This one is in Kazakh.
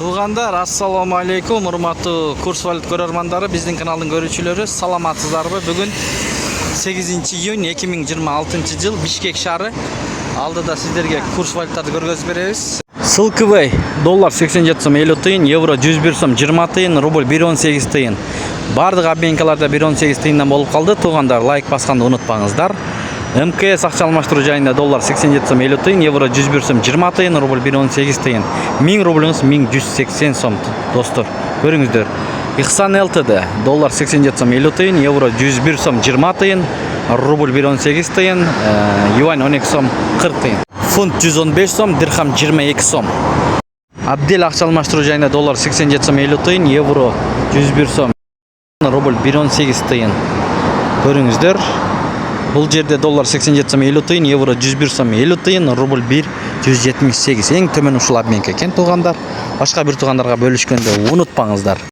Туугандар, ассаламу алейкум, урматтуу курс валют көрөрмандары, биздин каналдын көрүүчүлөрү, саламатсыздарбы? Бүгүн 8 июнь 2026 жыл Бишкек шаары. Алдыда сиздерге курс валютарды көргөзүп беребиз. СЛКВ доллар 87 сом 50 тыйын, евро 101 сом 20 тыйын, рубль 1.18 тыйын. Бардык обменкаларда 1.18 тыйындан болуп калды. Туугандар, лайк басканды унутпаңыздар. МКС акча алмаштыруу жайында доллар 87 сом 50 тыйын, евро 101 сом 20 тыйын, рубль 1.18 тыйын. 1000 рубльыңыз 1180 сом, достор. Көрүңүздөр. Ихсан ЛТД доллар 87 сом 50 тыйын, евро 101 сом 20 тыйын, рубль 1.18 тыйын, юань 12 сом 40 тыйын. Фунт 115 сом, дирхам 22 сом. Абдел акча алмаштыруу жайында доллар 87 сом 50 тыйын, евро 101 сом, рубль 1.18 тыйын. Көрүңүздөр. Бұл жерде доллар 87 сом 50 тыйын, евро 101 сом 50 тыйын, рубль 1.178. Ең төмен ушул обменка экен, туугандар. Башка бир туугандарга бөлүшкөндө унутпаңыздар.